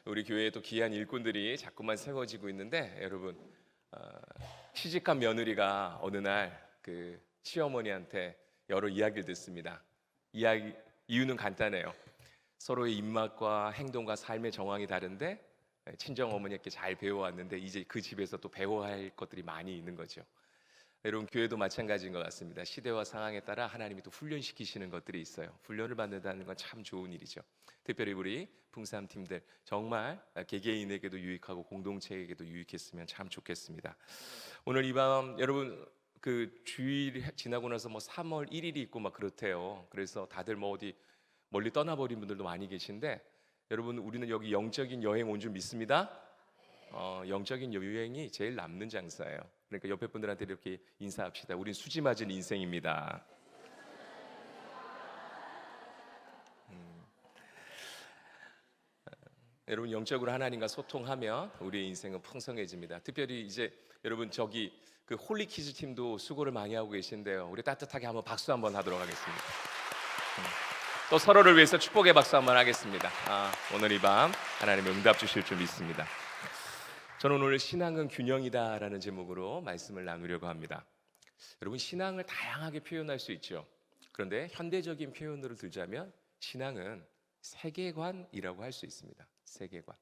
우리 교회에 또 귀한 일꾼들이 자꾸만 세워지고 있는데 여러분, 시집간 며느리가 어느 날 그 시어머니한테 여러 이야기를 듣습니다. 이유는 간단해요. 서로의 입맛과 행동과 삶의 정황이 다른데 친정 어머니께 잘 배워왔는데 이제 그 집에서 또 배워야 할 것들이 많이 있는 거죠. 여러분, 교회도 마찬가지인 것 같습니다. 시대와 상황에 따라 하나님이 또 훈련시키시는 것들이 있어요. 훈련을 받는다는 건 참 좋은 일이죠. 특별히 우리 풍삼 팀들 정말 개개인에게도 유익하고 공동체에게도 유익했으면 참 좋겠습니다. 오늘 이 밤 여러분, 그 주일 지나고 나서 뭐 3월 1일이 있고 막 그렇대요. 그래서 다들 뭐 어디 멀리 떠나버린 분들도 많이 계신데, 여러분, 우리는 여기 영적인 여행 온 줄 믿습니다. 영적인 여행이 제일 남는 장사예요. 그러니까 옆에 분들한테 이렇게 인사합시다. 우린 수지 맞은 인생입니다. 여러분, 영적으로 하나님과 소통하면 우리의 인생은 풍성해집니다. 특별히 이제 여러분, 저기 그 홀리 키즈 팀도 수고를 많이 하고 계신데요. 우리 따뜻하게 한번 박수 한번 하도록 하겠습니다. 또 서로를 위해서 축복의 박수 한번 하겠습니다. 오늘 이 밤 하나님 응답 주실 줄 믿습니다. 저는 오늘 신앙은 균형이다라는 제목으로 말씀을 나누려고 합니다. 여러분, 신앙을 다양하게 표현할 수 있죠. 그런데 현대적인 표현으로 들자면 신앙은 세계관이라고 할 수 있습니다. 세계관.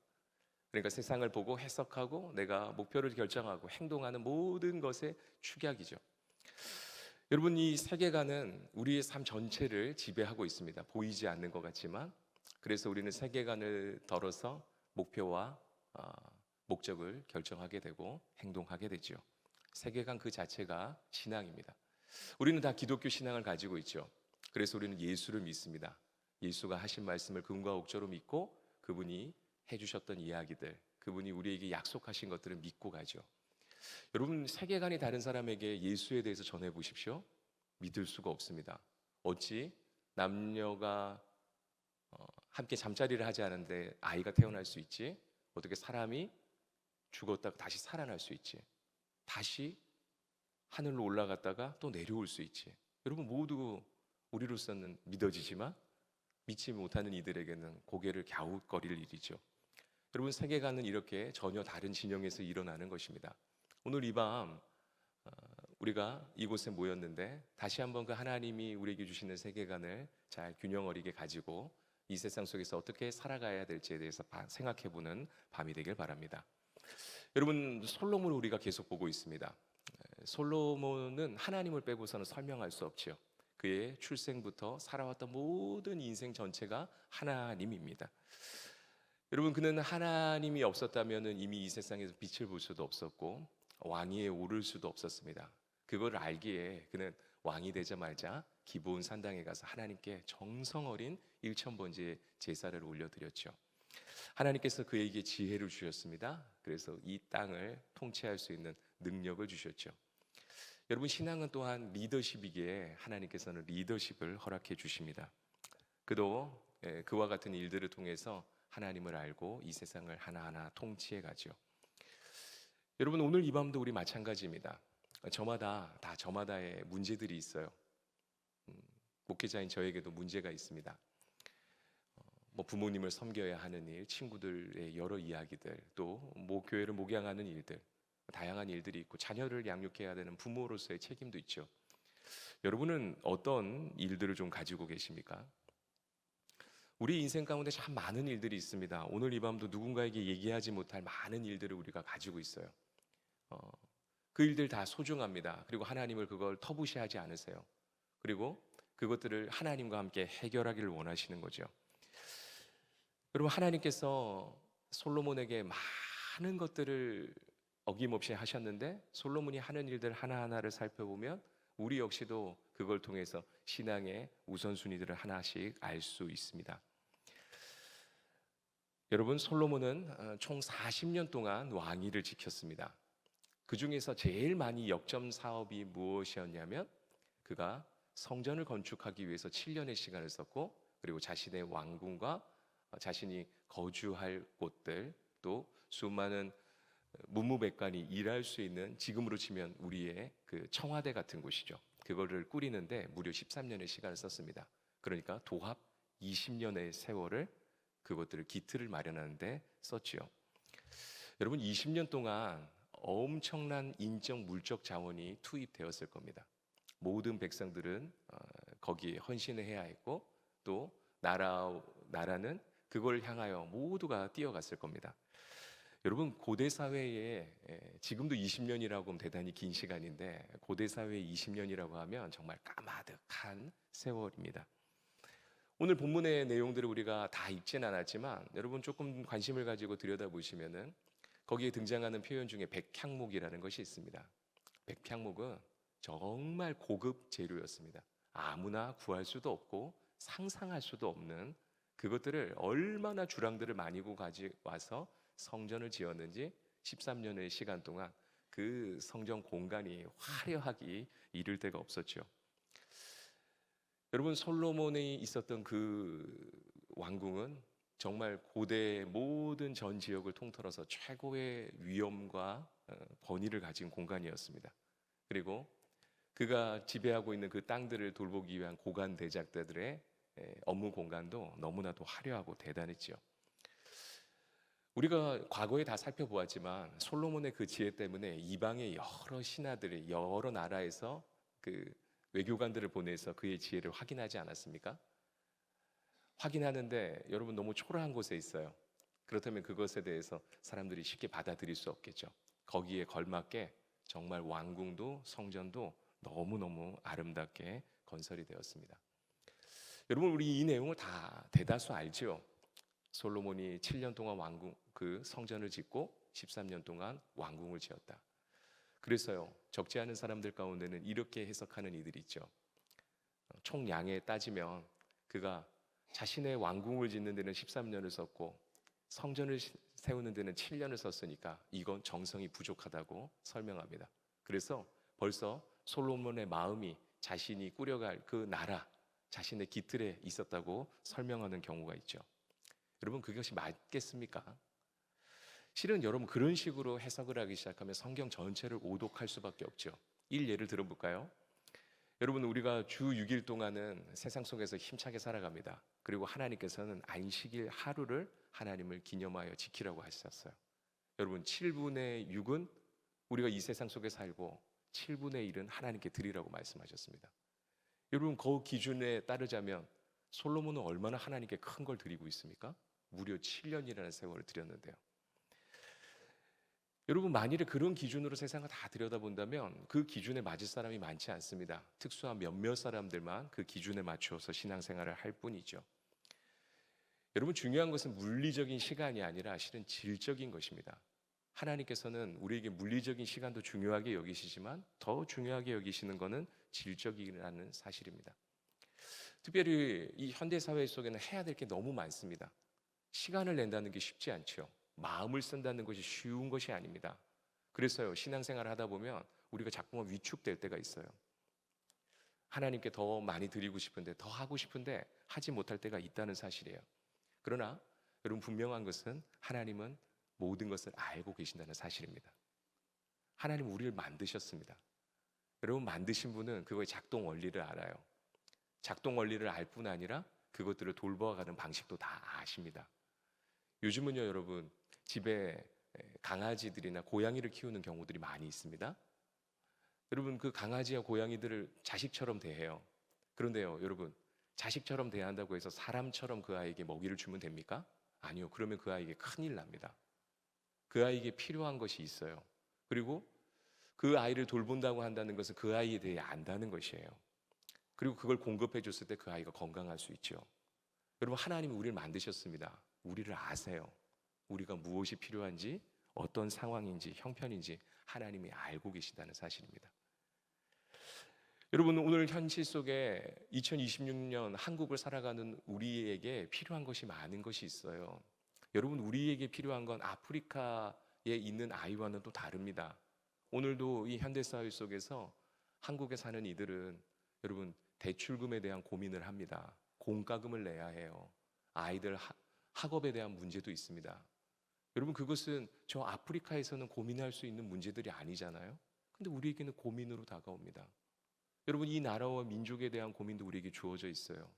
그러니까 세상을 보고 해석하고 내가 목표를 결정하고 행동하는 모든 것의 축약이죠. 여러분, 이 세계관은 우리의 삶 전체를 지배하고 있습니다. 보이지 않는 것 같지만, 그래서 우리는 세계관을 덜어서 목표와 목적을 결정하게 되고 행동하게 되죠. 세계관 그 자체가 신앙입니다. 우리는 다 기독교 신앙을 가지고 있죠. 그래서 우리는 예수를 믿습니다. 예수가 하신 말씀을 근거와 옥조로 믿고 그분이 해주셨던 이야기들, 그분이 우리에게 약속하신 것들을 믿고 가죠. 여러분, 세계관이 다른 사람에게 예수에 대해서 전해보십시오. 믿을 수가 없습니다. 어찌 남녀가 함께 잠자리를 하지 않은데 아이가 태어날 수 있지? 어떻게 사람이 죽었다가 다시 살아날 수 있지? 다시 하늘로 올라갔다가 또 내려올 수 있지? 여러분, 모두 우리로서는 믿어지지만 믿지 못하는 이들에게는 고개를 갸웃거릴 일이죠. 여러분, 세계관은 이렇게 전혀 다른 진영에서 일어나는 것입니다. 오늘 이 밤 우리가 이곳에 모였는데 다시 한번 그 하나님이 우리에게 주시는 세계관을 잘 균형 어리게 가지고 이 세상 속에서 어떻게 살아가야 될지에 대해서 생각해보는 밤이 되길 바랍니다. 여러분, 솔로몬을 우리가 계속 보고 있습니다. 솔로몬은 하나님을 빼고서는 설명할 수 없죠. 그의 출생부터 살아왔던 모든 인생 전체가 하나님입니다. 여러분, 그는 하나님이 없었다면 이미 이 세상에서 빛을 볼 수도 없었고 왕위에 오를 수도 없었습니다. 그걸 알기에 그는 왕이 되자마자 기브온 산당에 가서 하나님께 정성 어린 1,000번째 제사를 올려드렸죠. 하나님께서 그에게 지혜를 주셨습니다. 그래서 이 땅을 통치할 수 있는 능력을 주셨죠. 여러분, 신앙은 또한 리더십이기에 하나님께서는 리더십을 허락해 주십니다. 그도 그와 같은 일들을 통해서 하나님을 알고 이 세상을 하나하나 통치해 가죠. 여러분, 오늘 이 밤도 우리 마찬가지입니다. 저마다의 문제들이 있어요. 목회자인 저에게도 문제가 있습니다. 뭐 부모님을 섬겨야 하는 일, 친구들의 여러 이야기들, 또 교회를 목양하는 일들, 다양한 일들이 있고 자녀를 양육해야 되는 부모로서의 책임도 있죠. 여러분은 어떤 일들을 좀 가지고 계십니까? 우리 인생 가운데 참 많은 일들이 있습니다. 오늘 이 밤도 누군가에게 얘기하지 못할 많은 일들을 우리가 가지고 있어요. 그 일들 다 소중합니다. 그리고 하나님을 그걸 터부시하지 않으세요. 그리고 그것들을 하나님과 함께 해결하기를 원하시는 거죠. 여러분, 하나님께서 솔로몬에게 많은 것들을 어김없이 하셨는데 솔로몬이 하는 일들 하나하나를 살펴보면 우리 역시도 그걸 통해서 신앙의 우선순위들을 하나씩 알 수 있습니다. 여러분, 솔로몬은 총 40년 동안 왕위를 지켰습니다. 그 중에서 제일 많이 역점 사업이 무엇이었냐면 그가 성전을 건축하기 위해서 7년의 시간을 썼고, 그리고 자신의 왕궁과 자신이 거주할 곳들, 또 수많은 문무백관이 일할 수 있는, 지금으로 치면 우리의 그 청와대 같은 곳이죠. 그거를 꾸리는데 무려 13년의 시간을 썼습니다. 그러니까 도합 20년의 세월을 그것들을 기틀을 마련하는데 썼지요. 여러분 20년 동안 엄청난 인적 물적 자원이 투입되었을 겁니다. 모든 백성들은 거기에 헌신을 해야 했고 또 나라는 그걸 향하여 모두가 뛰어갔을 겁니다. 여러분 고대 사회에 지금도 20년이라고 하면 대단히 긴 시간인데 고대 사회에 20년이라고 하면 정말 까마득한 세월입니다. 오늘 본문의 내용들을 우리가 다 읽진 않았지만 여러분 조금 관심을 가지고 들여다보시면은 거기에 등장하는 표현 중에 백향목이라는 것이 있습니다. 백향목은 정말 고급 재료였습니다. 아무나 구할 수도 없고 상상할 수도 없는 그것들을 얼마나 주랑들을 많이 가져와서 성전을 지었는지 13년의 시간 동안 그 성전 공간이 화려하기 이를 데가 없었죠. 여러분 솔로몬이 있었던 그 왕궁은 정말 고대 모든 전 지역을 통틀어서 최고의 위엄과 권위를 가진 공간이었습니다. 그리고 그가 지배하고 있는 그 땅들을 돌보기 위한 고관 대작들의 업무 공간도 너무나도 화려하고 대단했죠. 우리가 과거에 다 살펴보았지만 솔로몬의 그 지혜 때문에 이방의 여러 신하들이 여러 나라에서 그 외교관들을 보내서 그의 지혜를 확인하지 않았습니까? 확인하는데 여러분 너무 초라한 곳에 있어요. 그렇다면 그것에 대해서 사람들이 쉽게 받아들일 수 없겠죠. 거기에 걸맞게 정말 왕궁도 성전도 너무너무 아름답게 건설이 되었습니다. 여러분 우리 이 내용을 다 대다수 알죠. 솔로몬이 7년 동안 왕궁 그 성전을 짓고 13년 동안 왕궁을 지었다. 그래서요 적지 않은 사람들 가운데는 이렇게 해석하는 이들이 있죠. 총량에 따지면 그가 자신의 왕궁을 짓는 데는 13년을 썼고 성전을 세우는 데는 7년을 썼으니까 이건 정성이 부족하다고 설명합니다. 그래서 벌써 솔로몬의 마음이 자신이 꾸려갈 그 나라 자신의 기틀에 있었다고 설명하는 경우가 있죠. 여러분 그것이 맞겠습니까? 실은 여러분 그런 식으로 해석을 하기 시작하면 성경 전체를 오독할 수밖에 없죠. 예를 들어볼까요? 여러분 우리가 주 6일 동안은 세상 속에서 힘차게 살아갑니다. 그리고 하나님께서는 안식일 하루를 하나님을 기념하여 지키라고 하셨어요. 여러분 7분의 6은 우리가 이 세상 속에 살고 7분의 1은 하나님께 드리라고 말씀하셨습니다. 여러분 그 기준에 따르자면 솔로몬은 얼마나 하나님께 큰 걸 드리고 있습니까? 무려 7년이라는 세월을 드렸는데요. 여러분 만일에 그런 기준으로 세상을 다 들여다본다면 그 기준에 맞을 사람이 많지 않습니다. 특수한 몇몇 사람들만 그 기준에 맞추어서 신앙생활을 할 뿐이죠. 여러분 중요한 것은 물리적인 시간이 아니라 실은 질적인 것입니다. 하나님께서는 우리에게 물리적인 시간도 중요하게 여기시지만 더 중요하게 여기시는 것은 질적이라는 사실입니다. 특별히 이 현대사회 속에는 해야 될 게 너무 많습니다. 시간을 낸다는 게 쉽지 않죠. 마음을 쓴다는 것이 쉬운 것이 아닙니다. 그래서요 신앙생활을 하다 보면 우리가 자꾸만 위축될 때가 있어요. 하나님께 더 많이 드리고 싶은데 더 하고 싶은데 하지 못할 때가 있다는 사실이에요. 그러나 여러분 분명한 것은 하나님은 모든 것을 알고 계신다는 사실입니다. 하나님은 우리를 만드셨습니다. 여러분 만드신 분은 그거의 작동 원리를 알아요. 작동 원리를 알 뿐 아니라 그것들을 돌보아가는 방식도 다 아십니다. 요즘은요 여러분 집에 강아지들이나 고양이를 키우는 경우들이 많이 있습니다. 여러분 그 강아지와 고양이들을 자식처럼 대해요. 그런데요 여러분 자식처럼 대한다고 해서 사람처럼 그 아이에게 먹이를 주면 됩니까? 아니요. 그러면 그 아이에게 큰일 납니다. 그 아이에게 필요한 것이 있어요. 그리고 그 아이를 돌본다고 한다는 것은 그 아이에 대해 안다는 것이에요. 그리고 그걸 공급해 줬을 때 그 아이가 건강할 수 있죠. 여러분 하나님이 우리를 만드셨습니다. 우리를 아세요. 우리가 무엇이 필요한지 어떤 상황인지 형편인지 하나님이 알고 계신다는 사실입니다. 여러분 오늘 현실 속에 2026년 한국을 살아가는 우리에게 필요한 것이 많은 것이 있어요. 여러분 우리에게 필요한 건 아프리카에 있는 아이와는 또 다릅니다. 오늘도 이 현대사회 속에서 한국에 사는 이들은 여러분 대출금에 대한 고민을 합니다. 공과금을 내야 해요. 아이들 학업에 대한 문제도 있습니다. 여러분 그것은 저 아프리카에서는 고민할 수 있는 문제들이 아니잖아요. 근데 우리에게는 고민으로 다가옵니다. 여러분 이 나라와 민족에 대한 고민도 우리에게 주어져 있어요.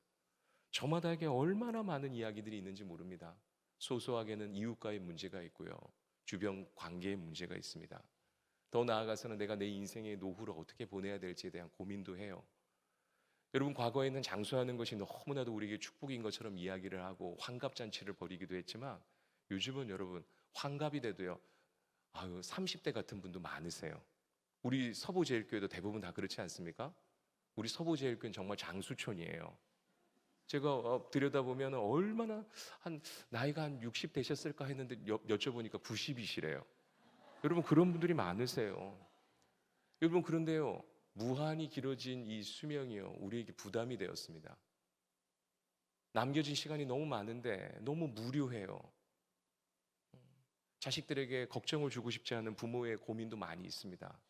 저마다에게 얼마나 많은 이야기들이 있는지 모릅니다. 소소하게는 이웃과의 문제가 있고요. 주변 관계의 문제가 있습니다. 더 나아가서는 내가 내 인생의 노후를 어떻게 보내야 될지에 대한 고민도 해요. 여러분, 과거에는 장수하는 것이 너무나도 우리에게 축복인 것처럼 이야기를 하고 환갑잔치를 벌이기도 했지만 요즘은 여러분 환갑이 돼도요, 30대 같은 분도 많으세요. 우리 서부제일교회도 대부분 다 그렇지 않습니까? 우리 서부제일교회는 정말 장수촌이에요. 제가 들여다보면 얼마나 나이가 한 60 되셨을까 했는데 여쭤보니까 90이시래요. 여러분, 그런 분들이 많으세요. 여러분, 그런데요, 무한히 길어진 이 수명이요, 우리에게 부담이 되었습니다. 남겨진 시간이 너무 많은데 너무 무료해요. 자식들에게 걱정을 주고 싶지 않은 부모의 고민도 많이 있습니다.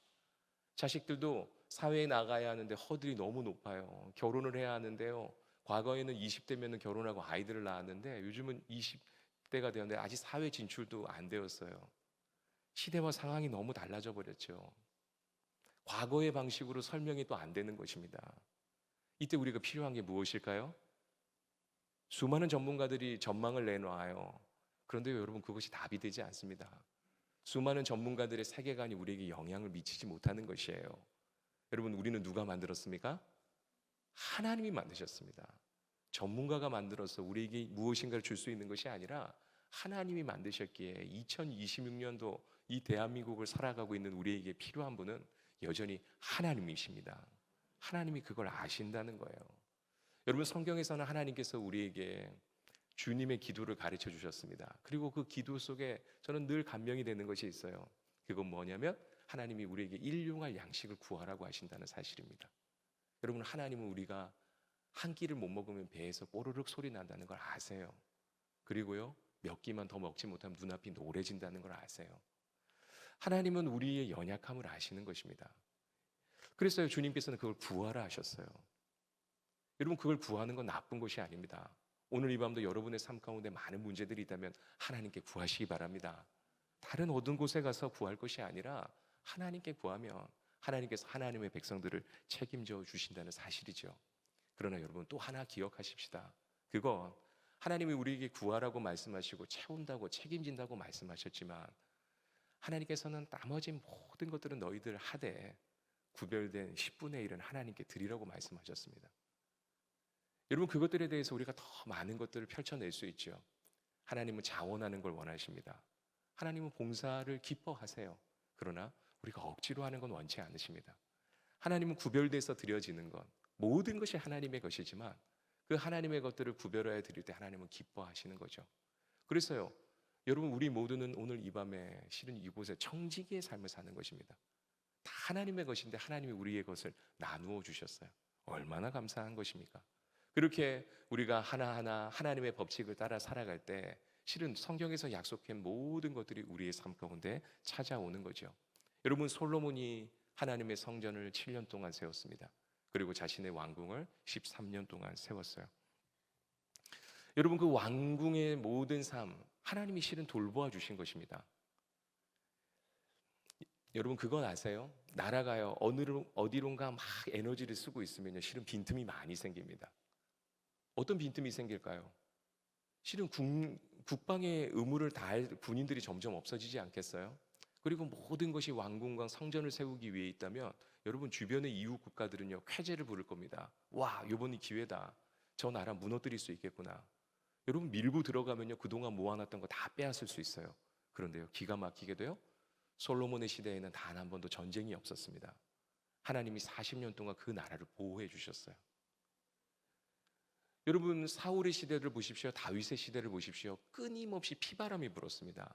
자식들도 사회에 나가야 하는데 허들이 너무 높아요. 결혼을 해야 하는데요, 과거에는 20대면 결혼하고 아이들을 낳았는데 요즘은 20대가 되었는데 아직 사회 진출도 안 되었어요. 시대와 상황이 너무 달라져 버렸죠. 과거의 방식으로 설명이 또 안 되는 것입니다. 이때 우리가 필요한 게 무엇일까요? 수많은 전문가들이 전망을 내놔요. 그런데 여러분, 그것이 답이 되지 않습니다. 수많은 전문가들의 세계관이 우리에게 영향을 미치지 못하는 것이에요. 여러분, 우리는 누가 만들었습니까? 하나님이 만드셨습니다. 전문가가 만들어서 우리에게 무엇인가를 줄 수 있는 것이 아니라 하나님이 만드셨기에 2026년도 이 대한민국을 살아가고 있는 우리에게 필요한 분은 여전히 하나님이십니다. 하나님이 그걸 아신다는 거예요. 여러분, 성경에서는 하나님께서 우리에게 주님의 기도를 가르쳐 주셨습니다. 그리고 그 기도 속에 저는 늘 감명이 되는 것이 있어요. 그건 뭐냐면 하나님이 우리에게 일용할 양식을 구하라고 하신다는 사실입니다. 여러분, 하나님은 우리가 한 끼를 못 먹으면 배에서 뽀르륵 소리 난다는 걸 아세요. 그리고요, 몇 끼만 더 먹지 못하면 눈앞이 노래진다는 걸 아세요. 하나님은 우리의 연약함을 아시는 것입니다. 그래서 주님께서는 그걸 구하라 하셨어요. 여러분, 그걸 구하는 건 나쁜 것이 아닙니다. 오늘 이 밤도 여러분의 삶 가운데 많은 문제들이 있다면 하나님께 구하시기 바랍니다. 다른 어떤 곳에 가서 구할 것이 아니라 하나님께 구하면 하나님께서 하나님의 백성들을 책임져 주신다는 사실이죠. 그러나 여러분, 또 하나 기억하십시다. 그건 하나님이 우리에게 구하라고 말씀하시고 채운다고 책임진다고 말씀하셨지만 하나님께서는 나머지 모든 것들은 너희들 하되 구별된 10분의 1은 하나님께 드리라고 말씀하셨습니다. 여러분, 그것들에 대해서 우리가 더 많은 것들을 펼쳐낼 수 있죠. 하나님은 자원하는 걸 원하십니다. 하나님은 봉사를 기뻐하세요. 그러나 우리가 억지로 하는 건 원치 않으십니다. 하나님은 구별돼서 드려지는 것, 모든 것이 하나님의 것이지만 그 하나님의 것들을 구별하여 드릴 때 하나님은 기뻐하시는 거죠. 그래서요, 여러분, 우리 모두는 오늘 이 밤에 실은 이곳에 청지기의 삶을 사는 것입니다. 다 하나님의 것인데 하나님이 우리의 것을 나누어 주셨어요. 얼마나 감사한 것입니까? 그렇게 우리가 하나하나 하나님의 법칙을 따라 살아갈 때 실은 성경에서 약속한 모든 것들이 우리의 삶 가운데 찾아오는 거죠. 여러분, 솔로몬이 하나님의 성전을 7년 동안 세웠습니다. 그리고 자신의 왕궁을 13년 동안 세웠어요. 여러분, 그 왕궁의 모든 삶 하나님이 실은 돌보아 주신 것입니다. 여러분, 그건 아세요? 나라가요, 어디론가 막 에너지를 쓰고 있으면요, 실은 빈틈이 많이 생깁니다. 어떤 빈틈이 생길까요? 실은 국방의 의무를 다할 군인들이 점점 없어지지 않겠어요? 그리고 모든 것이 왕궁과 성전을 세우기 위해 있다면 여러분, 주변의 이웃 국가들은요, 쾌재를 부를 겁니다. 와, 이번이 기회다. 저 나라 무너뜨릴 수 있겠구나. 여러분, 밀고 들어가면요, 그동안 모아놨던 거 다 빼앗을 수 있어요. 그런데요, 기가 막히게도요, 솔로몬의 시대에는 단 한 번도 전쟁이 없었습니다. 하나님이 40년 동안 그 나라를 보호해 주셨어요. 여러분, 사울의 시대를 보십시오. 다윗의 시대를 보십시오. 끊임없이 피바람이 불었습니다.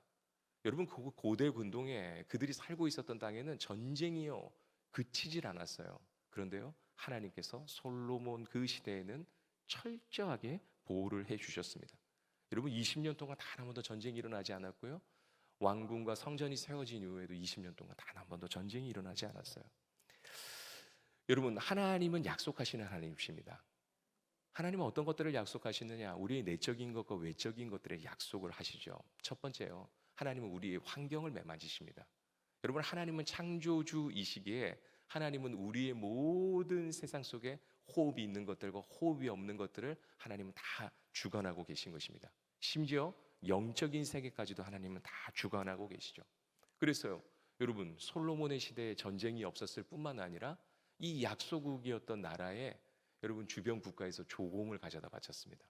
여러분, 그 고대 근동에 그들이 살고 있었던 땅에는 전쟁이요, 그치질 않았어요. 그런데요, 하나님께서 솔로몬 그 시대에는 철저하게 보호를 해 주셨습니다. 여러분, 20년 동안 단 한 번도 전쟁이 일어나지 않았고요, 왕궁과 성전이 세워진 이후에도 20년 동안 단 한 번도 전쟁이 일어나지 않았어요. 여러분, 하나님은 약속하시는 하나님이십니다. 하나님은 어떤 것들을 약속하시느냐? 우리의 내적인 것과 외적인 것들의 약속을 하시죠. 첫 번째요, 하나님은 우리의 환경을 매만지십니다. 여러분, 하나님은 창조주이시기에 하나님은 우리의 모든 세상 속에 호흡이 있는 것들과 호흡이 없는 것들을 하나님은 다 주관하고 계신 것입니다. 심지어 영적인 세계까지도 하나님은 다 주관하고 계시죠. 그랬어요. 여러분, 솔로몬의 시대에 전쟁이 없었을 뿐만 아니라 이 약소국이었던 나라에 여러분 주변 국가에서 조공을 가져다 바쳤습니다.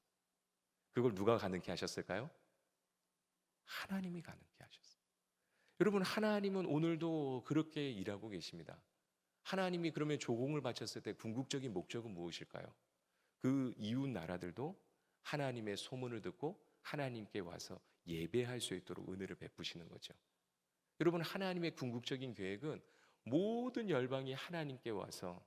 그걸 누가 가능케 하셨을까요? 하나님이 가능케 하셨어요. 여러분, 하나님은 오늘도 그렇게 일하고 계십니다. 하나님이 그러면 조공을 바쳤을 때 궁극적인 목적은 무엇일까요? 그 이웃 나라들도 하나님의 소문을 듣고 하나님께 와서 예배할 수 있도록 은혜를 베푸시는 거죠. 여러분, 하나님의 궁극적인 계획은 모든 열방이 하나님께 와서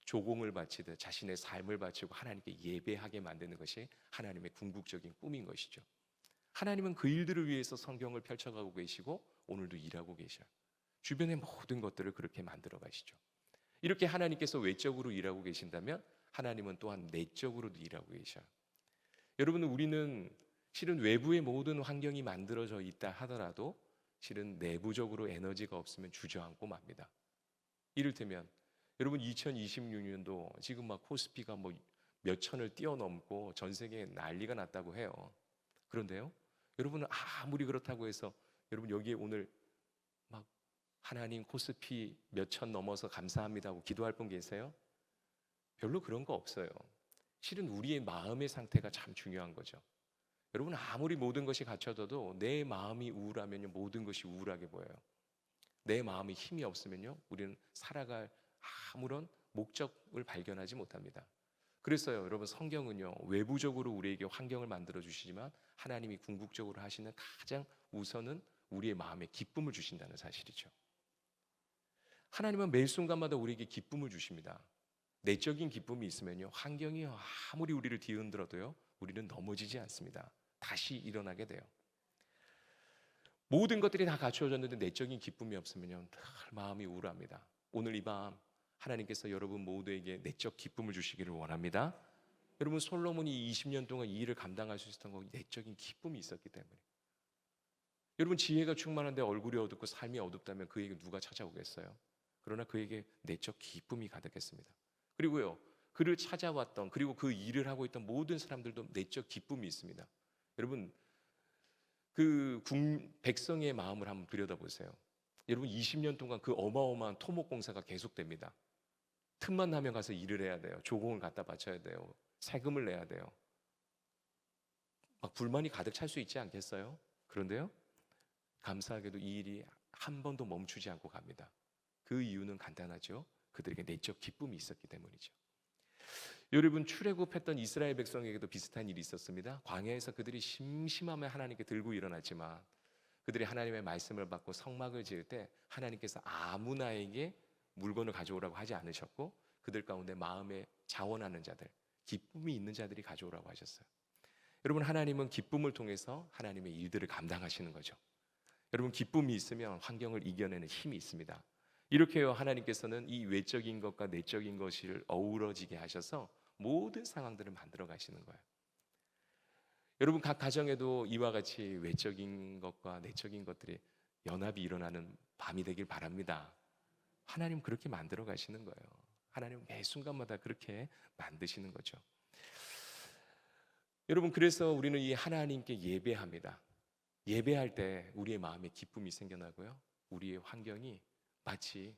조공을 바치듯 자신의 삶을 바치고 하나님께 예배하게 만드는 것이 하나님의 궁극적인 꿈인 것이죠. 하나님은 그 일들을 위해서 성경을 펼쳐가고 계시고 오늘도 일하고 계셔요. 주변의 모든 것들을 그렇게 만들어 가시죠. 이렇게 하나님께서 외적으로 일하고 계신다면 하나님은 또한 내적으로도 일하고 계셔요. 여러분, 우리는 실은 외부의 모든 환경이 만들어져 있다 하더라도 실은 내부적으로 에너지가 없으면 주저앉고 맙니다. 이를테면 여러분 2026년도 지금 막 코스피가 뭐 몇 천을 뛰어넘고 전 세계에 난리가 났다고 해요. 그런데요, 여러분은 아무리 그렇다고 해서 여러분 여기에 오늘 막 하나님 코스피 몇 천 넘어서 감사합니다 하고 기도할 분 계세요? 별로 그런 거 없어요. 실은 우리의 마음의 상태가 참 중요한 거죠. 여러분, 아무리 모든 것이 갖춰져도 내 마음이 우울하면요 모든 것이 우울하게 보여요. 내 마음에 힘이 없으면요 우리는 살아갈 아무런 목적을 발견하지 못합니다. 그랬어요. 여러분, 성경은요 외부적으로 우리에게 환경을 만들어 주시지만 하나님이 궁극적으로 하시는 가장 우선은 우리의 마음에 기쁨을 주신다는 사실이죠. 하나님은 매 순간마다 우리에게 기쁨을 주십니다. 내적인 기쁨이 있으면요 환경이 아무리 우리를 뒤흔들어도요 우리는 넘어지지 않습니다. 다시 일어나게 돼요. 모든 것들이 다 갖추어졌는데 내적인 기쁨이 없으면요 늘 마음이 우울합니다. 오늘 이 밤 하나님께서 여러분 모두에게 내적 기쁨을 주시기를 원합니다. 여러분, 솔로몬이 20년 동안 이 일을 감당할 수 있었던 건 내적인 기쁨이 있었기 때문에. 여러분, 지혜가 충만한데 얼굴이 어둡고 삶이 어둡다면 그에게 누가 찾아오겠어요? 그러나 그에게 내적 기쁨이 가득했습니다. 그리고요, 그를 찾아왔던 그리고 그 일을 하고 있던 모든 사람들도 내적 기쁨이 있습니다. 여러분, 그 백성의 마음을 한번 들여다보세요. 여러분, 20년 동안 그 어마어마한 토목 공사가 계속됩니다. 틈만 나면 가서 일을 해야 돼요. 조공을 갖다 바쳐야 돼요. 세금을 내야 돼요. 막 불만이 가득 찰 수 있지 않겠어요? 그런데요, 감사하게도 이 일이 한 번도 멈추지 않고 갑니다. 그 이유는 간단하죠. 그들에게 내적 기쁨이 있었기 때문이죠. 여러분, 출애굽했던 이스라엘 백성에게도 비슷한 일이 있었습니다. 광야에서 그들이 심심하면 하나님께 들고 일어났지만 그들이 하나님의 말씀을 받고 성막을 지을 때 하나님께서 아무나에게 물건을 가져오라고 하지 않으셨고 그들 가운데 마음에 자원하는 자들, 기쁨이 있는 자들이 가져오라고 하셨어요. 여러분, 하나님은 기쁨을 통해서 하나님의 일들을 감당하시는 거죠. 여러분, 기쁨이 있으면 환경을 이겨내는 힘이 있습니다. 이렇게요 하나님께서는 이 외적인 것과 내적인 것을 어우러지게 하셔서 모든 상황들을 만들어 가시는 거예요. 여러분, 각 가정에도 이와 같이 외적인 것과 내적인 것들이 연합이 일어나는 밤이 되길 바랍니다. 하나님 그렇게 만들어 가시는 거예요. 하나님 매 순간마다 그렇게 만드시는 거죠. 여러분, 그래서 우리는 이 하나님께 예배합니다. 예배할 때 우리의 마음에 기쁨이 생겨나고요, 우리의 환경이 마치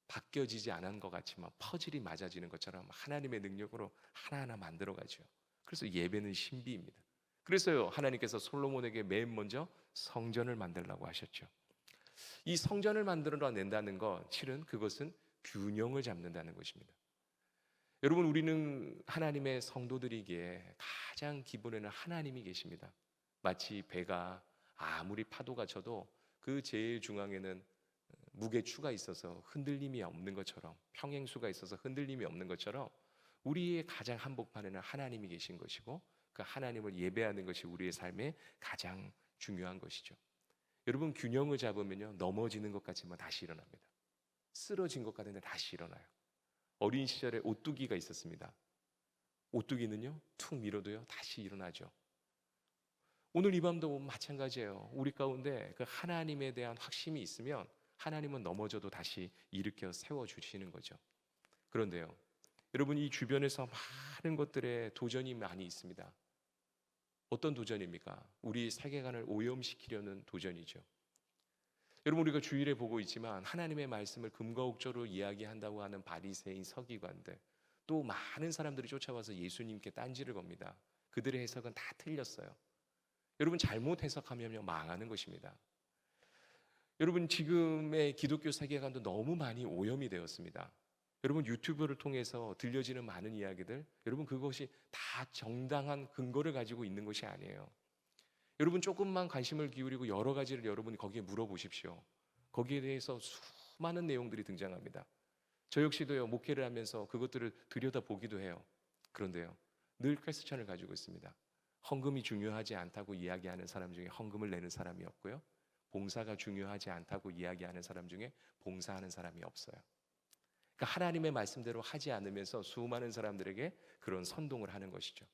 바뀌어지지 않은 것 같지만 퍼즐이 맞아지는 것처럼 하나님의 능력으로 하나하나 만들어가죠. 그래서 예배는 신비입니다. 그래서요 하나님께서 솔로몬에게 맨 먼저 성전을 만들라고 하셨죠. 이 성전을 만들어낸다는 것, 실은 그것은 균형을 잡는다는 것입니다. 여러분, 우리는 하나님의 성도들이기에 가장 기본에는 하나님이 계십니다. 마치 배가 아무리 파도가 쳐도 그 제일 중앙에는 무게추가 있어서 흔들림이 없는 것처럼, 평행수가 있어서 흔들림이 없는 것처럼 우리의 가장 한복판에는 하나님이 계신 것이고 그 하나님을 예배하는 것이 우리의 삶의 가장 중요한 것이죠. 여러분, 균형을 잡으면요 넘어지는 것 같지만 다시 일어납니다. 쓰러진 것 같은데 다시 일어나요. 어린 시절에 오뚜기가 있었습니다. 오뚜기는요 툭 밀어도요 다시 일어나죠. 오늘 이 밤도 마찬가지예요. 우리 가운데 그 하나님에 대한 확신이 있으면 하나님은 넘어져도 다시 일으켜 세워주시는 거죠. 그런데요, 여러분, 이 주변에서 많은 것들에 도전이 많이 있습니다. 어떤 도전입니까? 우리 세계관을 오염시키려는 도전이죠. 여러분, 우리가 주일에 보고 있지만 하나님의 말씀을 금과옥조로 이야기한다고 하는 바리새인 서기관들, 또 많은 사람들이 쫓아와서 예수님께 딴지를 겁니다. 그들의 해석은 다 틀렸어요. 여러분, 잘못 해석하면 망하는 것입니다. 여러분, 지금의 기독교 세계관도 너무 많이 오염이 되었습니다. 여러분, 유튜브를 통해서 들려지는 많은 이야기들, 여러분, 그것이 다 정당한 근거를 가지고 있는 것이 아니에요. 여러분, 조금만 관심을 기울이고 여러 가지를 여러분이 거기에 물어보십시오. 거기에 대해서 수많은 내용들이 등장합니다. 저 역시도요, 목회를 하면서 그것들을 들여다보기도 해요. 그런데요, 늘 퀘스천을 가지고 있습니다. 헌금이 중요하지 않다고 이야기하는 사람 중에 헌금을 내는 사람이 없고요, 봉사가 중요하지 않다고 이야기하는 사람 중에 봉사하는 사람이 없어요. 그러니까 하나님의 말씀대로 하지 않으면서 수많은 사람들에게 그런 선동을 하는 것이죠.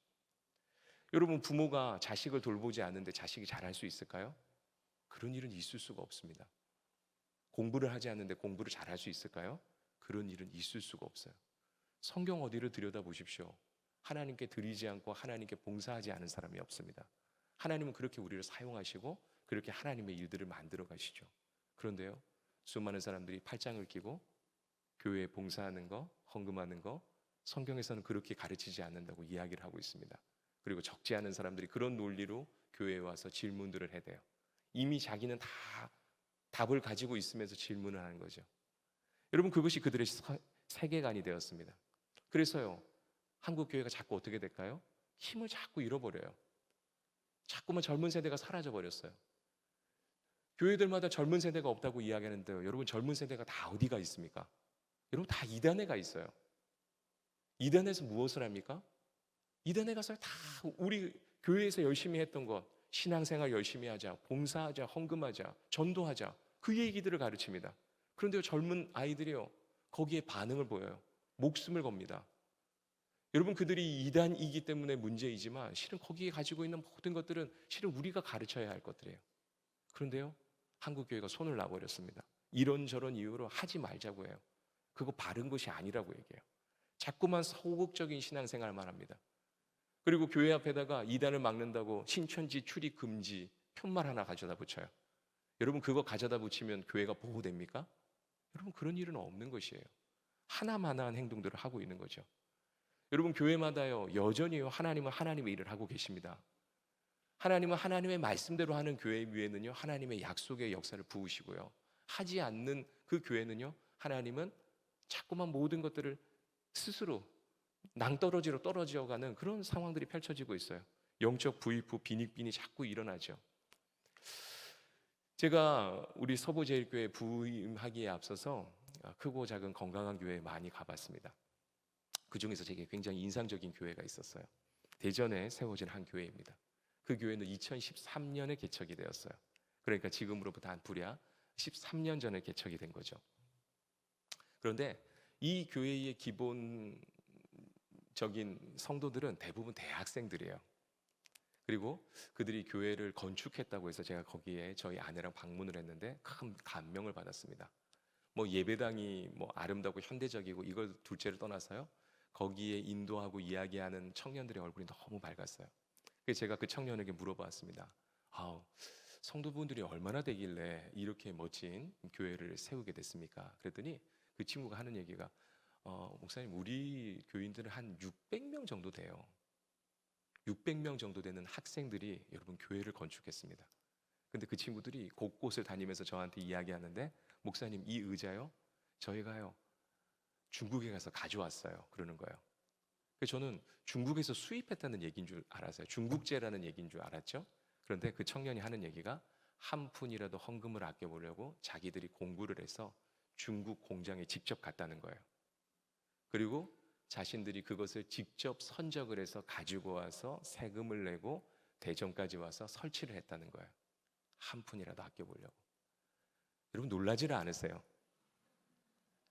여러분, 부모가 자식을 돌보지 않는데 자식이 잘할 수 있을까요? 그런 일은 있을 수가 없습니다. 공부를 하지 않는데 공부를 잘할 수 있을까요? 그런 일은 있을 수가 없어요. 성경 어디를 들여다보십시오. 하나님께 드리지 않고 하나님께 봉사하지 않은 사람이 없습니다. 하나님은 그렇게 우리를 사용하시고 그렇게 하나님의 일들을 만들어 가시죠. 그런데요, 수많은 사람들이 팔짱을 끼고 교회에 봉사하는 거, 헌금하는 거, 성경에서는 그렇게 가르치지 않는다고 이야기를 하고 있습니다. 그리고 적지 않은 사람들이 그런 논리로 교회에 와서 질문들을 해대요. 이미 자기는 다 답을 가지고 있으면서 질문을 하는 거죠. 여러분, 그것이 그들의 세계관이 되었습니다. 그래서요, 한국 교회가 자꾸 어떻게 될까요? 힘을 자꾸 잃어버려요. 자꾸만 젊은 세대가 사라져 버렸어요. 교회들마다 젊은 세대가 없다고 이야기하는데요, 여러분, 젊은 세대가 다 어디가 있습니까? 여러분, 다 이단에 가 있어요. 이단에서 무엇을 합니까? 이단에 가서 다 우리 교회에서 열심히 했던 것, 신앙생활 열심히 하자, 봉사하자, 헌금하자, 전도하자, 그 얘기들을 가르칩니다. 그런데 젊은 아이들이요, 거기에 반응을 보여요. 목숨을 겁니다. 여러분, 그들이 이단이기 때문에 문제이지만 실은 거기에 가지고 있는 모든 것들은 실은 우리가 가르쳐야 할 것들이에요. 그런데요, 한국교회가 손을 놔버렸습니다. 이런저런 이유로 하지 말자고 해요. 그거 바른 것이 아니라고 얘기해요. 자꾸만 소극적인 신앙생활만 합니다. 그리고 교회 앞에다가 이단을 막는다고 신천지 출입 금지 편말 하나 가져다 붙여요. 여러분, 그거 가져다 붙이면 교회가 보호됩니까? 여러분, 그런 일은 없는 것이에요. 하나마나한 행동들을 하고 있는 거죠. 여러분, 교회마다요, 여전히요, 하나님은 하나님의 일을 하고 계십니다. 하나님은 하나님의 말씀대로 하는 교회 위에는요, 하나님의 약속의 역사를 부으시고요, 하지 않는 그 교회는요, 하나님은 자꾸만 모든 것들을 스스로 낭떠러지로 떨어져가는 그런 상황들이 펼쳐지고 있어요. 영적 부익부 빈익빈이 자꾸 일어나죠. 제가 우리 서부제일교회 부임하기에 앞서서 크고 작은 건강한 교회에 많이 가봤습니다. 그 중에서 제게 굉장히 인상적인 교회가 있었어요. 대전에 세워진 한 교회입니다. 그 교회는 2013년에 개척이 되었어요. 그러니까 지금으로부터 한 부랴 13년 전에 개척이 된 거죠. 그런데 이 교회의 기본적인 성도들은 대부분 대학생들이에요. 그리고 그들이 교회를 건축했다고 해서 제가 거기에 저희 아내랑 방문을 했는데 큰 감명을 받았습니다. 뭐 예배당이 뭐 아름답고 현대적이고 이걸 둘째를 떠나서요, 거기에 인도하고 이야기하는 청년들의 얼굴이 너무 밝았어요. 그래서 제가 그 청년에게 물어봤습니다. 성도분들이 얼마나 되길래 이렇게 멋진 교회를 세우게 됐습니까? 그랬더니 그 친구가 하는 얘기가, 목사님, 우리 교인들은 한 600명 정도 돼요. 600명 정도 되는 학생들이 여러분 교회를 건축했습니다. 근데 그 친구들이 곳곳을 다니면서 저한테 이야기하는데, 목사님, 이 의자요, 저희가요 중국에 가서 가져왔어요, 그러는 거예요. 그래서 저는 중국에서 수입했다는 얘기인 줄 알았어요. 중국제라는 얘기인 줄 알았죠. 그런데 그 청년이 하는 얘기가 한 푼이라도 헌금을 아껴보려고 자기들이 공부를 해서 중국 공장에 직접 갔다는 거예요. 그리고 자신들이 그것을 직접 선적을 해서 가지고 와서 세금을 내고 대전까지 와서 설치를 했다는 거예요. 한 푼이라도 아껴보려고. 여러분, 놀라지를 않으세요?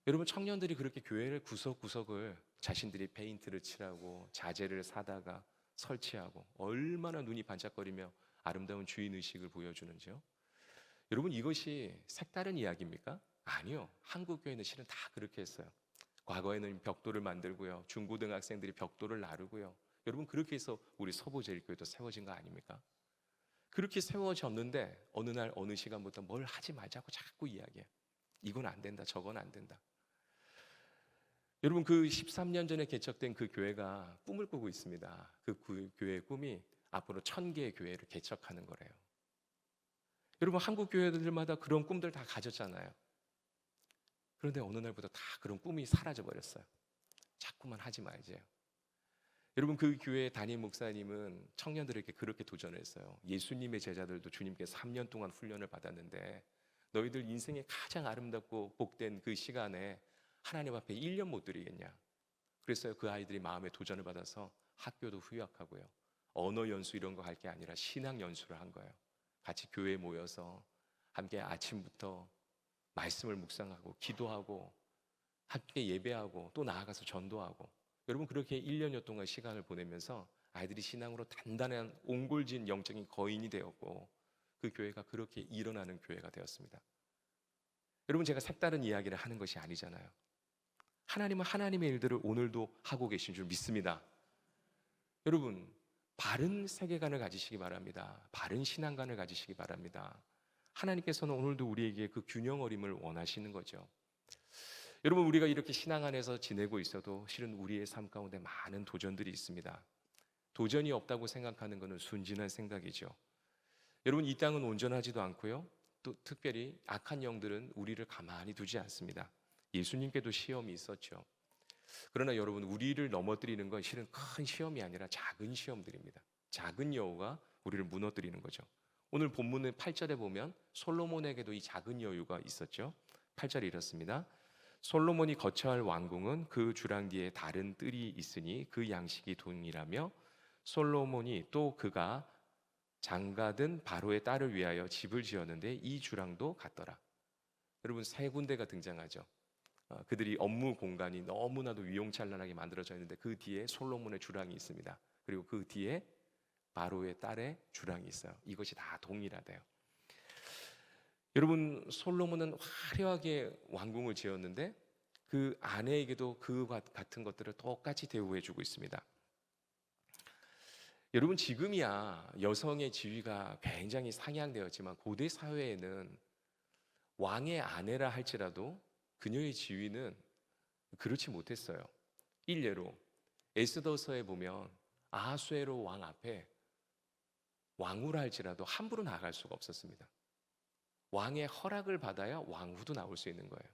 여러분, 청년들이 그렇게 교회를 구석구석을 자신들이 페인트를 칠하고 자재를 사다가 설치하고 얼마나 눈이 반짝거리며 아름다운 주인의식을 보여주는지요. 여러분, 이것이 색다른 이야기입니까? 아니요. 한국 교회는 실은 다 그렇게 했어요. 과거에는 벽돌을 만들고요. 중고등학생들이 벽돌을 나르고요. 여러분 그렇게 해서 우리 서부제일교회도 세워진 거 아닙니까? 그렇게 세워졌는데 어느 날 어느 시간부터 뭘 하지 말자고 자꾸 이야기해요. 이건 안 된다. 저건 안 된다. 여러분 그 13년 전에 개척된 그 교회가 꿈을 꾸고 있습니다. 그 교회의 꿈이 앞으로 1000개의 교회를 개척하는 거래요. 여러분 한국 교회들마다 그런 꿈들 다 가졌잖아요. 그런데 어느 날부터 다 그런 꿈이 사라져 버렸어요. 자꾸만 하지 말지요. 여러분 그 교회 담임 목사님은 청년들에게 그렇게 도전을 했어요. 예수님의 제자들도 주님께 3년 동안 훈련을 받았는데 너희들 인생의 가장 아름답고 복된 그 시간에 하나님 앞에 1년 못 드리겠냐. 그랬어요. 그 아이들이 마음에 도전을 받아서 학교도 휴학하고요. 언어 연수 이런 거 할 게 아니라 신앙 연수를 한 거예요. 같이 교회에 모여서 함께 아침부터 말씀을 묵상하고 기도하고 함께 예배하고 또 나아가서 전도하고 여러분 그렇게 1년여 동안 시간을 보내면서 아이들이 신앙으로 단단한 옹골진 영적인 거인이 되었고 그 교회가 그렇게 일어나는 교회가 되었습니다. 여러분 제가 색다른 이야기를 하는 것이 아니잖아요. 하나님은 하나님의 일들을 오늘도 하고 계신 줄 믿습니다. 여러분 바른 세계관을 가지시기 바랍니다. 바른 신앙관을 가지시기 바랍니다. 하나님께서는 오늘도 우리에게 그 균형 어림을 원하시는 거죠. 여러분 우리가 이렇게 신앙 안에서 지내고 있어도 실은 우리의 삶 가운데 많은 도전들이 있습니다. 도전이 없다고 생각하는 것은 순진한 생각이죠. 여러분 이 땅은 온전하지도 않고요. 또 특별히 악한 영들은 우리를 가만히 두지 않습니다. 예수님께도 시험이 있었죠. 그러나 여러분 우리를 넘어뜨리는 건 실은 큰 시험이 아니라 작은 시험들입니다. 작은 여우가 우리를 무너뜨리는 거죠. 오늘 본문의 8절에 보면 솔로몬에게도 이 작은 여유가 있었죠. 8절에 이렇습니다. 솔로몬이 거처할 왕궁은 그 주랑 뒤에 다른 뜰이 있으니 그 양식이 동일하며 솔로몬이 또 그가 장가든 바로의 딸을 위하여 집을 지었는데 이 주랑도 같더라. 여러분 세 군데가 등장하죠. 그들이 업무 공간이 너무나도 위용찬란하게 만들어져 있는데 그 뒤에 솔로몬의 주랑이 있습니다. 그리고 그 뒤에 바로의 딸의 주랑이 있어요. 이것이 다 동일하대요. 여러분 솔로몬은 화려하게 왕궁을 지었는데 그 아내에게도 그 같은 것들을 똑같이 대우해주고 있습니다. 여러분 지금이야 여성의 지위가 굉장히 상향되었지만 고대 사회에는 왕의 아내라 할지라도 그녀의 지위는 그렇지 못했어요. 일례로 에스더서에 보면 아하수에로 왕 앞에 왕후라 할지라도 함부로 나아갈 수가 없었습니다. 왕의 허락을 받아야 왕후도 나올 수 있는 거예요.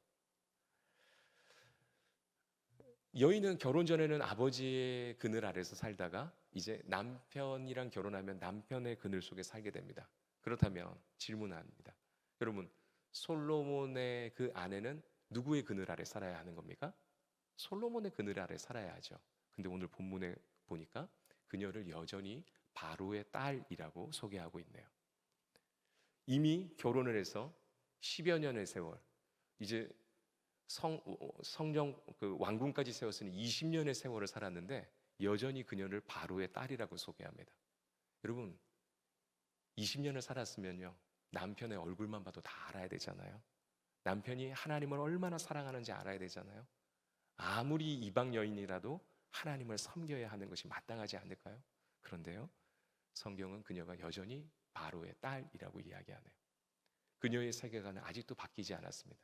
여인은 결혼 전에는 아버지의 그늘 아래서 살다가 이제 남편이랑 결혼하면 남편의 그늘 속에 살게 됩니다. 그렇다면 질문합니다. 여러분 솔로몬의 그 아내는 누구의 그늘 아래 살아야 하는 겁니까? 솔로몬의 그늘 아래 살아야 하죠. 근데 오늘 본문에 보니까 그녀를 여전히 바로의 딸이라고 소개하고 있네요. 이미 결혼을 해서 10여 년의 세월, 이제 성정 그 왕궁까지 세웠으니 20년의 세월을 살았는데 여전히 그녀를 바로의 딸이라고 소개합니다. 여러분 20년을 살았으면요 남편의 얼굴만 봐도 다 알아야 되잖아요. 남편이 하나님을 얼마나 사랑하는지 알아야 되잖아요. 아무리 이방 여인이라도 하나님을 섬겨야 하는 것이 마땅하지 않을까요? 그런데요 성경은 그녀가 여전히 바로의 딸이라고 이야기하네요. 그녀의 세계관은 아직도 바뀌지 않았습니다.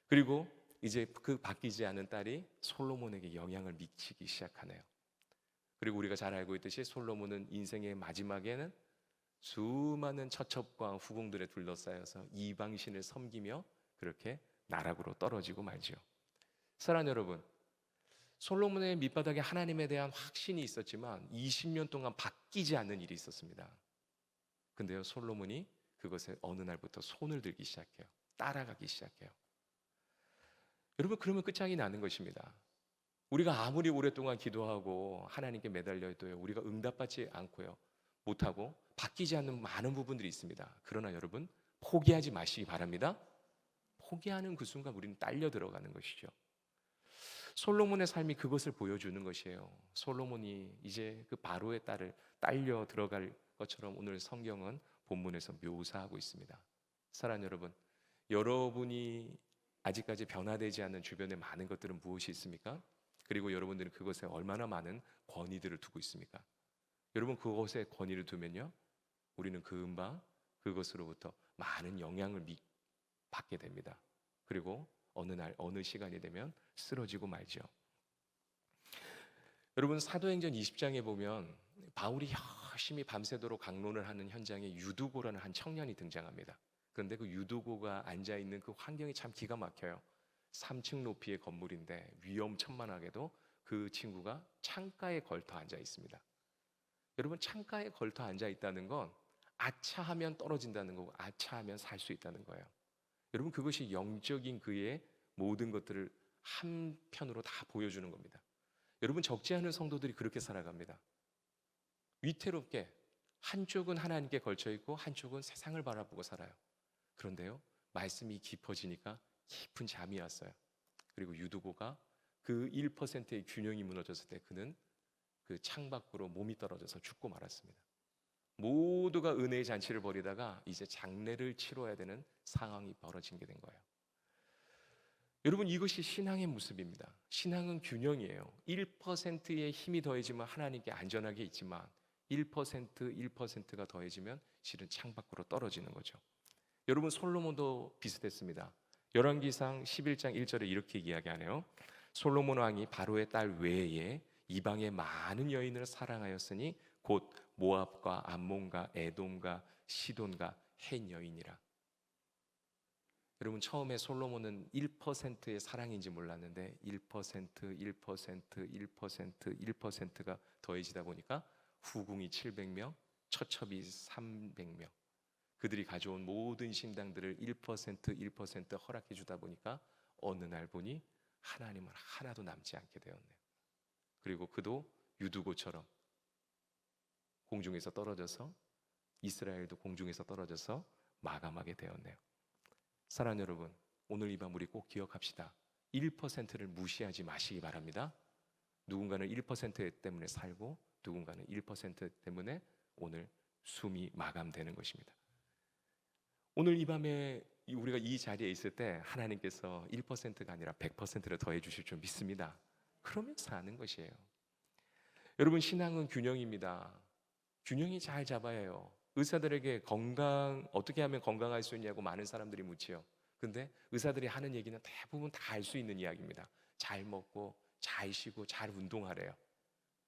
그리고 이제 그 바뀌지 않은 딸이 솔로몬에게 영향을 미치기 시작하네요. 그리고 우리가 잘 알고 있듯이 솔로몬은 인생의 마지막에는 수많은 처첩과 후궁들에 둘러싸여서 이방신을 섬기며 그렇게 나락으로 떨어지고 말죠. 사랑하는 여러분, 솔로몬의 밑바닥에 하나님에 대한 확신이 있었지만 20년 동안 바뀌지 않는 일이 있었습니다. 근데요 솔로몬이 그것에 어느 날부터 손을 들기 시작해요. 따라가기 시작해요. 여러분 그러면 끝장이 나는 것입니다. 우리가 아무리 오랫동안 기도하고 하나님께 매달려도요 우리가 응답받지 않고요 못하고 바뀌지 않는 많은 부분들이 있습니다. 그러나 여러분 포기하지 마시기 바랍니다. 포기하는 그 순간 우리는 딸려 들어가는 것이죠. 솔로몬의 삶이 그것을 보여주는 것이에요. 솔로몬이 이제 그 바로의 딸을 딸려 들어갈 것처럼 오늘 성경은 본문에서 묘사하고 있습니다. 사랑하는 여러분, 여러분이 아직까지 변화되지 않는 주변의 많은 것들은 무엇이 있습니까? 그리고 여러분들은 그것에 얼마나 많은 권위들을 두고 있습니까? 여러분 그것에 권위를 두면요, 우리는 금방 그것으로부터 많은 영향을 받게 됩니다. 그리고 어느 날 어느 시간이 되면 쓰러지고 말죠. 여러분 사도행전 20장에 보면 바울이 열심히 밤새도록 강론을 하는 현장에 유두고라는 한 청년이 등장합니다. 그런데 그 유두고가 앉아 있는 그 환경이 참 기가 막혀요. 3층 높이의 건물인데 위험천만하게도 그 친구가 창가에 걸터 앉아 있습니다. 여러분 창가에 걸터 앉아 있다는 건 아차하면 떨어진다는 거고 아차하면 살 수 있다는 거예요. 여러분 그것이 영적인 그의 모든 것들을 한편으로 다 보여주는 겁니다. 여러분 적지 않은 성도들이 그렇게 살아갑니다. 위태롭게 한쪽은 하나님께 걸쳐 있고 한쪽은 세상을 바라보고 살아요. 그런데요, 말씀이 깊어지니까 깊은 잠이 왔어요. 그리고 유두고가 그 1%의 균형이 무너졌을 때 그는 그 창밖으로 몸이 떨어져서 죽고 말았습니다. 모두가 은혜의 잔치를 벌이다가 이제 장례를 치러야 되는 상황이 벌어진 게 된 거예요. 여러분 이것이 신앙의 모습입니다. 신앙은 균형이에요. 1%의 힘이 더해지면 하나님께 안전하게 있지만 1%가 더해지면 실은 창밖으로 떨어지는 거죠. 여러분 솔로몬도 비슷했습니다. 열왕기상 11장 1절에 이렇게 이야기하네요. 솔로몬 왕이 바로의 딸 외에 이방의 많은 여인을 사랑하였으니 곧 모압과 암몬과 에돔과 시돈과 헷 여인이라. 여러분 처음에 솔로몬은 1%의 사랑인지 몰랐는데 1%가 더해지다 보니까 후궁이 700명, 처첩이 300명. 그들이 가져온 모든 신당들을 1% 허락해 주다 보니까 어느 날 보니 하나님은 하나도 남지 않게 되었네요. 그리고 그도 유두고처럼 공중에서 떨어져서 이스라엘도 공중에서 떨어져서 마감하게 되었네요. 사랑하는 여러분, 오늘 이 밤 우리 꼭 기억합시다. 1%를 무시하지 마시기 바랍니다. 누군가는 1% 때문에 살고 누군가는 1% 때문에 오늘 숨이 마감되는 것입니다. 오늘 이 밤에 우리가 이 자리에 있을 때 하나님께서 1%가 아니라 100%를 더해 주실 줄 믿습니다. 그러면서 사는 것이에요. 여러분 신앙은 균형입니다. 균형이 잘 잡아야 해요. 의사들에게 어떻게 하면 건강할 수 있냐고 많은 사람들이 묻지요. 근데 의사들이 하는 얘기는 대부분 다 알 수 있는 이야기입니다. 잘 먹고 잘 쉬고 잘 운동하래요.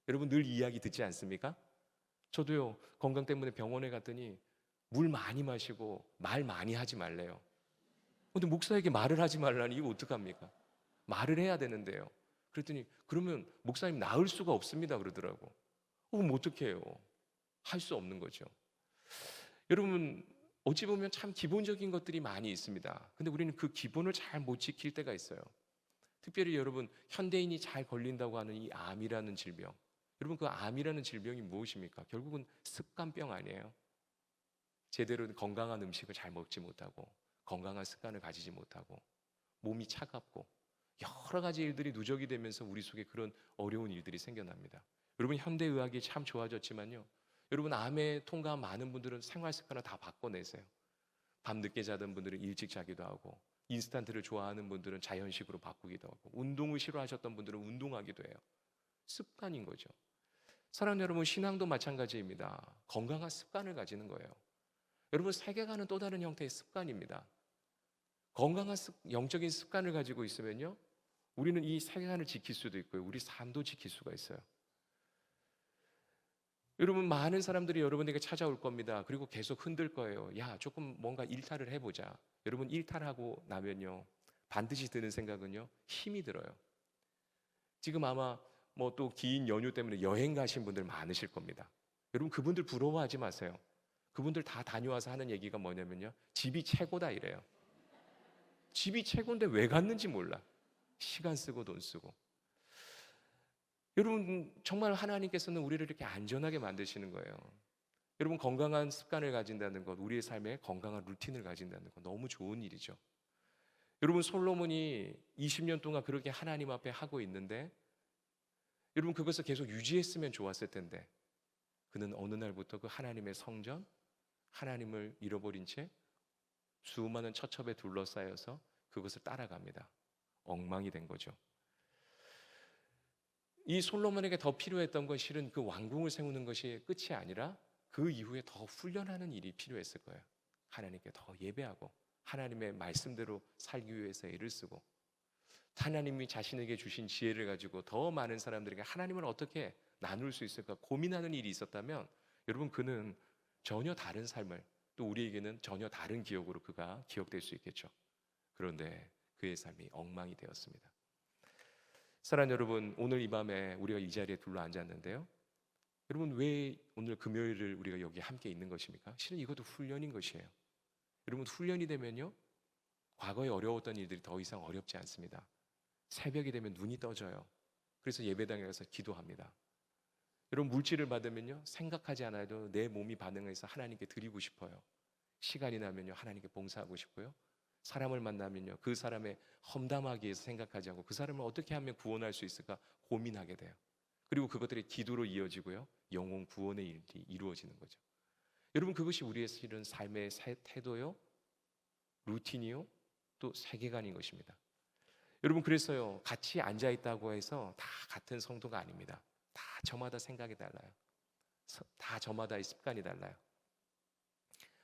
여러분 늘 이 이야기 듣지 않습니까? 저도요 건강 때문에 병원에 갔더니 물 많이 마시고 말 많이 하지 말래요. 근데 목사에게 말을 하지 말라니 이거 어떡합니까? 말을 해야 되는데요. 그랬더니 그러면 목사님 나을 수가 없습니다 그러더라고. 그럼 어떻게 해요? 할 수 없는 거죠. 여러분 어찌 보면 참 기본적인 것들이 많이 있습니다. 근데 우리는 그 기본을 잘 못 지킬 때가 있어요. 특별히 여러분 현대인이 잘 걸린다고 하는 이 암이라는 질병. 여러분 그 암이라는 질병이 무엇입니까? 결국은 습관병 아니에요? 제대로 건강한 음식을 잘 먹지 못하고 건강한 습관을 가지지 못하고 몸이 차갑고 여러 가지 일들이 누적이 되면서 우리 속에 그런 어려운 일들이 생겨납니다. 여러분 현대의학이 참 좋아졌지만요, 여러분 암에 통과한 많은 분들은 생활 습관을 다 바꿔내세요. 밤늦게 자던 분들은 일찍 자기도 하고 인스턴트를 좋아하는 분들은 자연식으로 바꾸기도 하고 운동을 싫어하셨던 분들은 운동하기도 해요. 습관인 거죠. 사랑하는 여러분 신앙도 마찬가지입니다. 건강한 습관을 가지는 거예요. 여러분 세계관은 또 다른 형태의 습관입니다. 건강한 영적인 습관을 가지고 있으면요 우리는 이 세계관을 지킬 수도 있고요 우리 삶도 지킬 수가 있어요. 여러분 많은 사람들이 여러분에게 찾아올 겁니다. 그리고 계속 흔들 거예요. 야 조금 뭔가 일탈을 해보자. 여러분 일탈하고 나면요 반드시 드는 생각은요 힘이 들어요. 지금 아마 뭐 또 긴 연휴 때문에 여행 가신 분들 많으실 겁니다. 여러분 그분들 부러워하지 마세요. 그분들 다 다녀와서 하는 얘기가 뭐냐면요 집이 최고다 이래요. 집이 최고인데 왜 갔는지 몰라. 시간 쓰고 돈 쓰고. 여러분 정말 하나님께서는 우리를 이렇게 안전하게 만드시는 거예요. 여러분 건강한 습관을 가진다는 것, 우리의 삶에 건강한 루틴을 가진다는 것 너무 좋은 일이죠. 여러분 솔로몬이 20년 동안 그렇게 하나님 앞에 하고 있는데 여러분 그것을 계속 유지했으면 좋았을 텐데 그는 어느 날부터 그 하나님의 성전, 하나님을 잃어버린 채 수많은 처첩에 둘러싸여서 그것을 따라갑니다. 엉망이 된 거죠. 이 솔로몬에게 더 필요했던 건 실은 그 왕궁을 세우는 것이 끝이 아니라 그 이후에 더 훈련하는 일이 필요했을 거예요. 하나님께 더 예배하고 하나님의 말씀대로 살기 위해서 애를 쓰고 하나님이 자신에게 주신 지혜를 가지고 더 많은 사람들에게 하나님을 어떻게 나눌 수 있을까 고민하는 일이 있었다면 여러분 그는 전혀 다른 삶을 또 우리에게는 전혀 다른 기억으로 그가 기억될 수 있겠죠. 그런데 그의 삶이 엉망이 되었습니다. 사랑하는 여러분, 오늘 이 밤에 우리가 이 자리에 둘러앉았는데요. 여러분 왜 오늘 금요일을 우리가 여기 함께 있는 것입니까? 실은 이것도 훈련인 것이에요. 여러분 훈련이 되면요 과거에 어려웠던 일들이 더 이상 어렵지 않습니다. 새벽이 되면 눈이 떠져요. 그래서 예배당에 가서 기도합니다. 여러분 물질을 받으면요 생각하지 않아도 내 몸이 반응해서 하나님께 드리고 싶어요. 시간이 나면요 하나님께 봉사하고 싶고요. 사람을 만나면요 그 사람의 험담하기 위해서 생각하지 않고 그 사람을 어떻게 하면 구원할 수 있을까 고민하게 돼요. 그리고 그것들이 기도로 이어지고요 영혼 구원의 일이 이루어지는 거죠. 여러분 그것이 우리의 실은 삶의 태도요 루틴이요 또 세계관인 것입니다. 여러분 그래서요 같이 앉아 있다고 해서 다 같은 성도가 아닙니다. 다 저마다 생각이 달라요. 다 저마다의 습관이 달라요.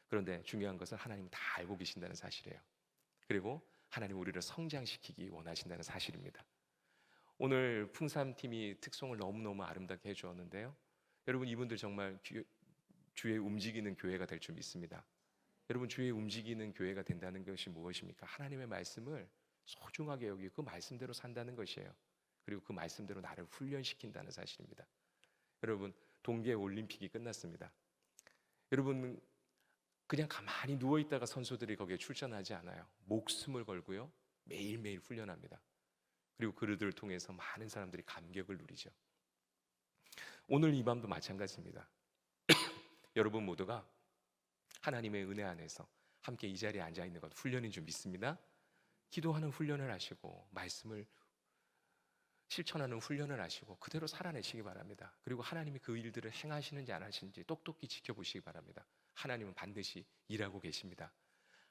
그런데 중요한 것은 하나님은 다 알고 계신다는 사실이에요. 그리고 하나님 우리를 성장시키기 원하신다는 사실입니다. 오늘 풍삼팀이 특송을 너무너무 아름답게 해주었는데요. 여러분 이분들 정말 주의 움직이는 교회가 될 줄 믿습니다. 여러분 주의 움직이는 교회가 된다는 것이 무엇입니까? 하나님의 말씀을 소중하게 여기고 그 말씀대로 산다는 것이에요. 그리고 그 말씀대로 나를 훈련시킨다는 사실입니다. 여러분 동계 올림픽이 끝났습니다. 여러분 그냥 가만히 누워있다가 선수들이 거기에 출전하지 않아요. 목숨을 걸고요 매일매일 훈련합니다. 그리고 그들을 통해서 많은 사람들이 감격을 누리죠. 오늘 이 밤도 마찬가지입니다. 여러분 모두가 하나님의 은혜 안에서 함께 이 자리에 앉아있는 것 훈련인 줄 믿습니다. 기도하는 훈련을 하시고 말씀을 실천하는 훈련을 하시고 그대로 살아내시기 바랍니다. 그리고 하나님이 그 일들을 행하시는지 안 하시는지 똑똑히 지켜보시기 바랍니다. 하나님은 반드시 일하고 계십니다.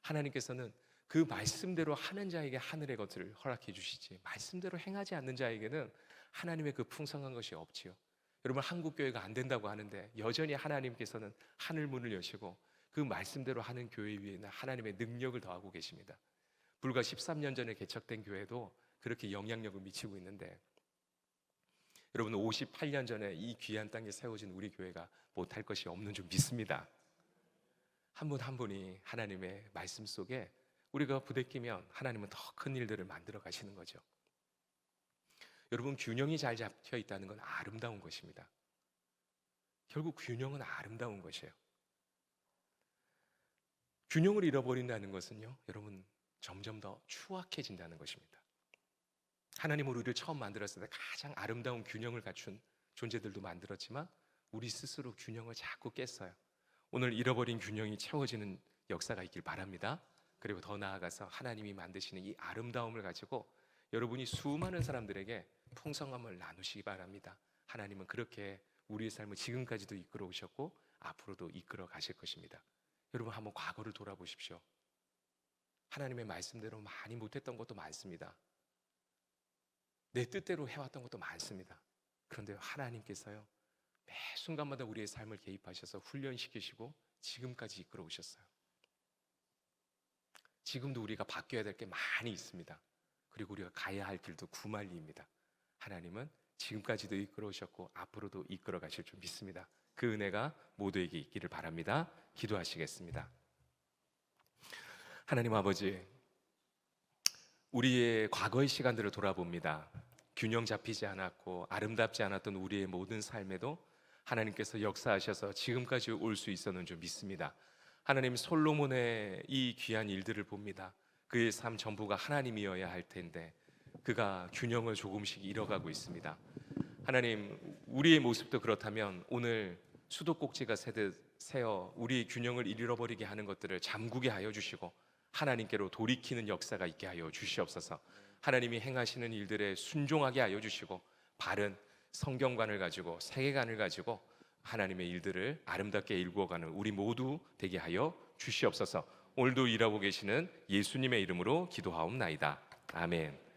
하나님께서는 그 말씀대로 하는 자에게 하늘의 것을 허락해 주시지 말씀대로 행하지 않는 자에게는 하나님의 그 풍성한 것이 없지요. 여러분 한국교회가 안 된다고 하는데 여전히 하나님께서는 하늘 문을 여시고 그 말씀대로 하는 교회 위에는 하나님의 능력을 더하고 계십니다. 불과 13년 전에 개척된 교회도 그렇게 영향력을 미치고 있는데 여러분 58년 전에 이 귀한 땅에 세워진 우리 교회가 못할 것이 없는 줄 믿습니다. 한 분 한 분이 하나님의 말씀 속에 우리가 부대끼면 하나님은 더 큰 일들을 만들어 가시는 거죠. 여러분 균형이 잘 잡혀 있다는 건 아름다운 것입니다. 결국 균형은 아름다운 것이에요. 균형을 잃어버린다는 것은요 여러분 점점 더 추악해진다는 것입니다. 하나님은 우리를 처음 만들었을 때 가장 아름다운 균형을 갖춘 존재들도 만들었지만 우리 스스로 균형을 자꾸 깼어요. 오늘 잃어버린 균형이 채워지는 역사가 있길 바랍니다. 그리고 더 나아가서 하나님이 만드시는 이 아름다움을 가지고 여러분이 수많은 사람들에게 풍성함을 나누시기 바랍니다. 하나님은 그렇게 우리의 삶을 지금까지도 이끌어 오셨고 앞으로도 이끌어 가실 것입니다. 여러분 한번 과거를 돌아보십시오. 하나님의 말씀대로 많이 못했던 것도 많습니다. 내 뜻대로 해왔던 것도 많습니다. 그런데 하나님께서요 매 순간마다 우리의 삶을 개입하셔서 훈련시키시고 지금까지 이끌어 오셨어요. 지금도 우리가 바뀌어야 될 게 많이 있습니다. 그리고 우리가 가야 할 길도 구말리입니다. 하나님은 지금까지도 이끌어 오셨고 앞으로도 이끌어 가실 줄 믿습니다. 그 은혜가 모두에게 있기를 바랍니다. 기도하시겠습니다. 하나님 아버지, 우리의 과거의 시간들을 돌아봅니다. 균형 잡히지 않았고 아름답지 않았던 우리의 모든 삶에도 하나님께서 역사하셔서 지금까지 올 수 있었는 줄 믿습니다. 하나님 솔로몬의 이 귀한 일들을 봅니다. 그의 삶 전부가 하나님이어야 할 텐데 그가 균형을 조금씩 잃어가고 있습니다. 하나님 우리의 모습도 그렇다면 오늘 수도꼭지가 새듯 새어 우리의 균형을 잃어버리게 하는 것들을 잠그게 하여 주시고 하나님께로 돌이키는 역사가 있게 하여 주시옵소서. 하나님이 행하시는 일들에 순종하게 하여 주시고 바른 성경관을 가지고 세계관을 가지고 하나님의 일들을 아름답게 일구어가는 우리 모두 되게 하여 주시옵소서. 오늘도 일하고 계시는 예수님의 이름으로 기도하옵나이다. 아멘.